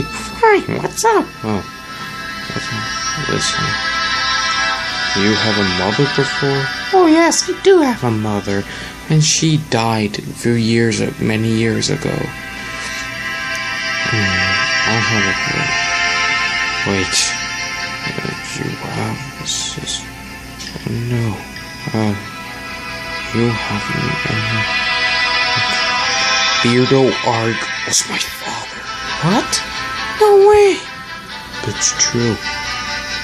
Fine, what's up? Oh, listen. You have a mother before? Oh yes, I do have a mother, and she died many years ago. I'll have a word. Wait. You have a sister? Oh, no. You have Beardo Arg was my father. What? No way. It's true.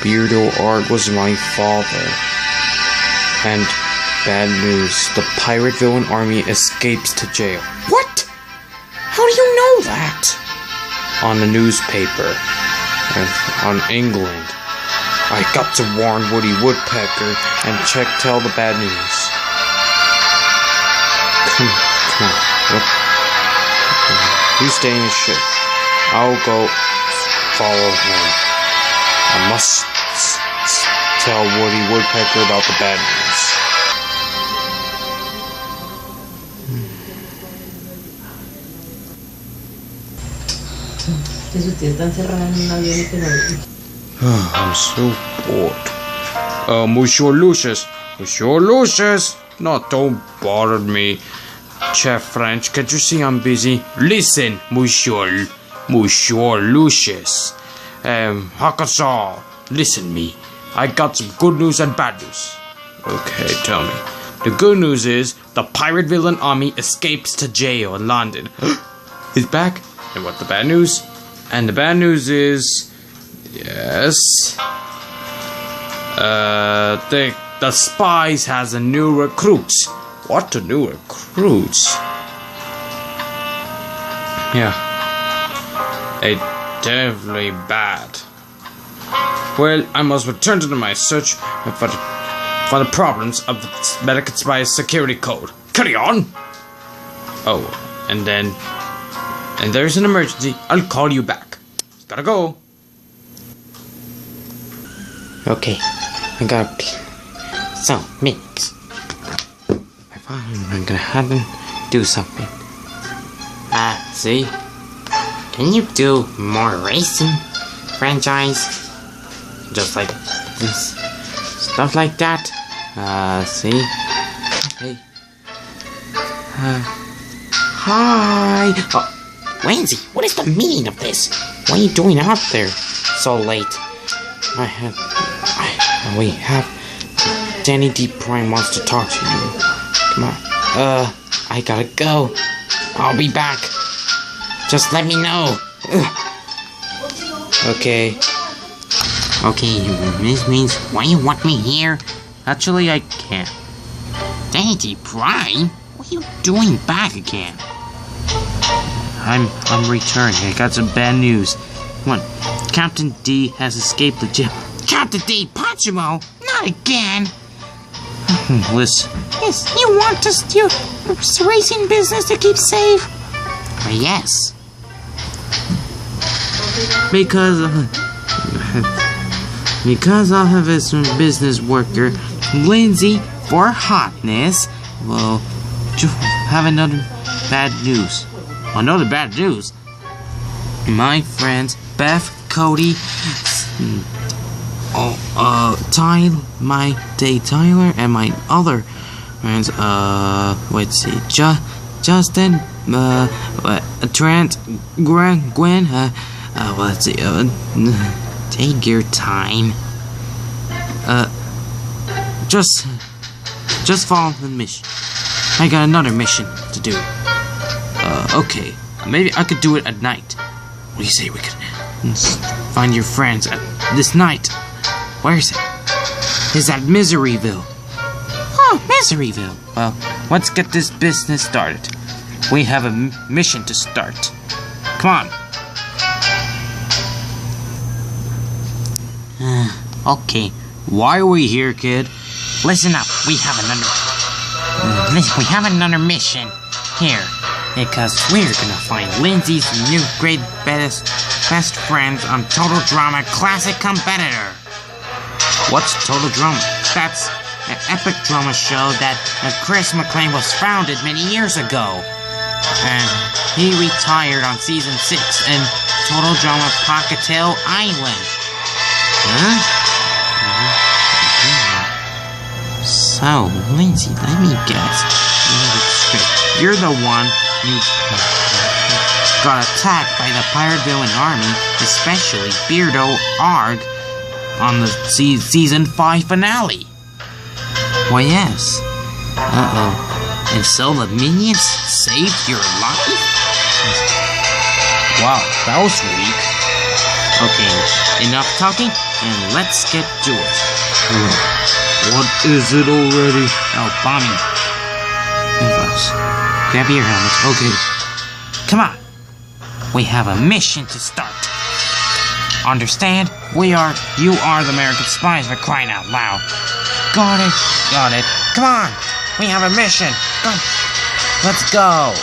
Beardo Arg was my father. And bad news. The pirate villain army escapes to jail. What? How do you know that? On the newspaper. On England. I got to warn Woody Woodpecker and tell the bad news. Come on. You stay in the ship. I'll go follow him. I must tell Woody Woodpecker about the bad news. I'm so bored. Monsieur Lucius. Monsieur Lucius! No, don't bother me. Chef French, can't you see I'm busy? Listen, Monsieur Lucius. Hakasal, listen me. I got some good news and bad news. Okay, tell me. The good news is the pirate villain army escapes to jail in London. He's back. And what the bad news? And the bad news is, yes, the spies has a new recruits. What, a new recruits? Yeah, it's definitely bad. Well, I must return to my search for the problems of the Medical Spies Security Code. Carry on. Oh, and there's an emergency. I'll call you back. Gotta go. Okay, I got a plan. So, Mix, I'm gonna have him do something. See? Can you do more racing franchise? Just like this. Stuff like that. See? Hey. Hi. Oh, Lindsay, what is the meaning of this? What are you doing out there so late? We have Danny D. Prime wants to talk to you. Come on. I gotta go. I'll be back. Just let me know. Okay. Okay, this means why you want me here? Actually, I can't. Danny D. Prime? What are you doing back again? I'm returning. I got some bad news. Come on. Captain D has escaped the jail. Captain D, Pachimo! Not again! Listen. Yes, you want to steal the racing business to keep safe? Yes. Because I'll have this business worker, Lindsay, for hotness, will have another bad news. Another bad news? My friends, Beth, Cody, Tyler, and my other friends, let's see, Justin, Trent, Gwen, let's see, take your time. Just follow the mission. I got another mission to do. Okay, maybe I could do it at night. What do you say we could find your friends at this night? Where is it? It's at Miseryville. Oh, Miseryville. Well, let's get this business started. We have a mission to start. Come on. Okay. Why are we here, kid? Listen up. We have another mission here. Because we're gonna find Lindsay's new great best friends on Total Drama Classic Competitor. What's Total Drama? That's an epic drama show that Chris McLean was founded many years ago. And he retired on season 6, and Total Drama Pockettail Island. Huh? So, Lindsay, let me guess. You're the one who got attacked by the pirate villain army, especially Beardo Arg, on the season 5 finale. Why, yes. Uh-oh. And so the minions saved your life? Wow, that was weak. Okay, enough talking, and let's get to it. What is it already? Oh, Bonnie. Grab your helmets. Okay. Come on. We have a mission to start. Understand? You are the American spies, for crying out loud. Got it. Come on. We have a mission. Come. Let's go.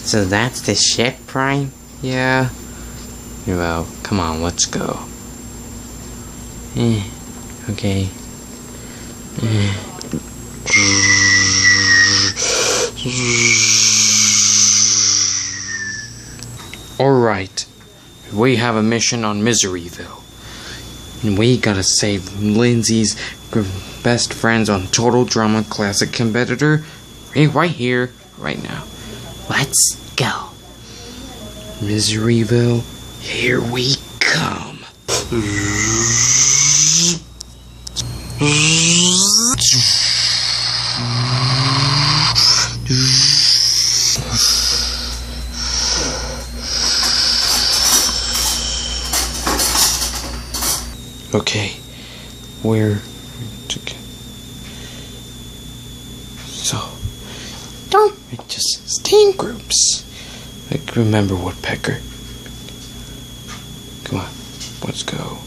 So that's the ship, Prime? Yeah. Well, come on, let's go. Okay. Alright. We have a mission on Miseryville. And we gotta save Lindsay's best friends on Total Drama Classic Competitor. Right here, right now. Let's go. Miseryville, here we come. Okay, we're together. So, don't just stay in groups. Like, remember Woodpecker. Come on, let's go.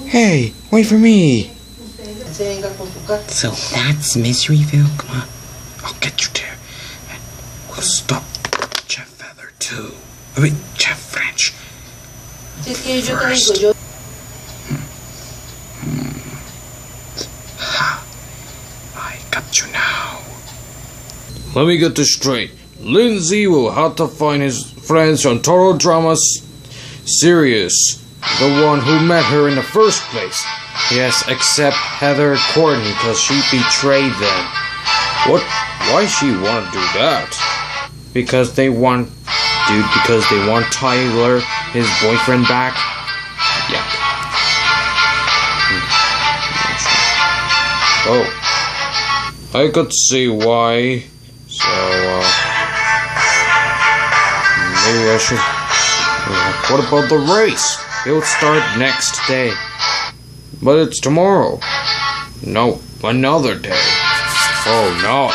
Hey, wait for me. So that's Miseryville? Come on. I'll get you there. And we'll stop Jeff Feather too. I mean, Jeff French. First. Ha. I got you now. Let me get this straight. Lindsay will have to find his friends on Total Drama Sirius, the one who met her in the first place. Yes, except Heather Courtney, because she betrayed them. What? Why she want to do that? Because they want Tyler, his boyfriend, back. Yeah. Oh, I could see why. So, maybe I should. What about the race? It'll start next day. But it's tomorrow. No, another day. Oh no.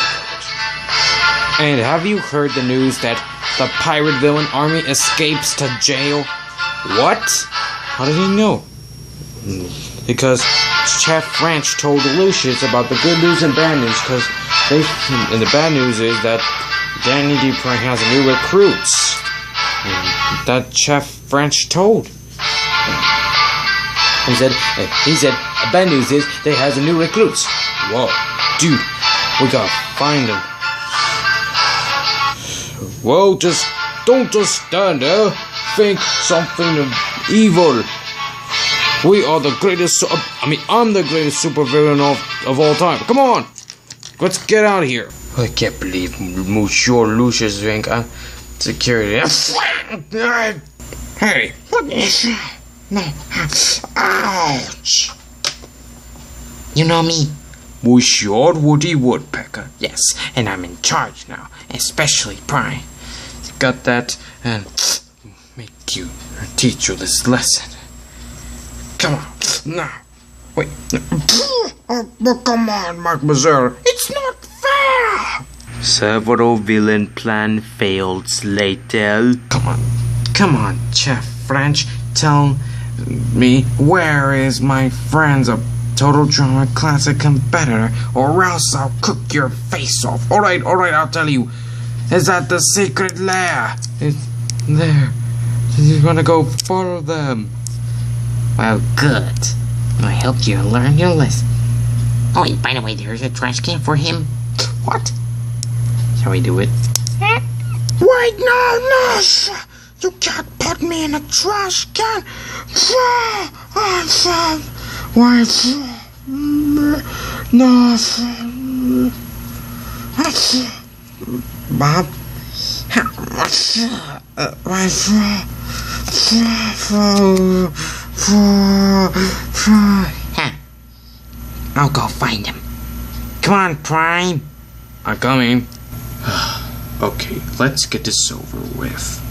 And have you heard the news that the pirate villain army escapes to jail? What? How did he know? Because Chef French told Lucius about the good news and bad news, and the bad news is that Danny Dupre has new recruits. That Chef French told. He said, bad news is they has a new recruits. Whoa, dude, we gotta find them. Well, don't just stand there. Think something evil. We are the greatest. I'm the greatest supervillain of all time. Come on, let's get out of here. I can't believe Monsieur Lucius think I'm security. Hey, what is that? No. Ouch. You know me? Monsieur Woody Woodpecker. Yes, and I'm in charge now, especially Prime. Got that, and teach you this lesson. Come on, now. Wait. But come on, mademoiselle. It's not fair. Several villain plan failed later. Come on, Chef French. Tell me, where is my friends of Total Drama Classic Competitor, or else I'll cook your face off. Alright, I'll tell you. Is that the secret lair? It's there. You're gonna go follow them. Well, good. I hope you learned your lesson. Oh, wait, by the way, there's a trash can for him. What? Shall we do it? Wait, no, sir. You can't put me in a trash can. Wait, no, Bob. I'll go find him. Come on, Prime. I'm coming. Okay, let's get this over with.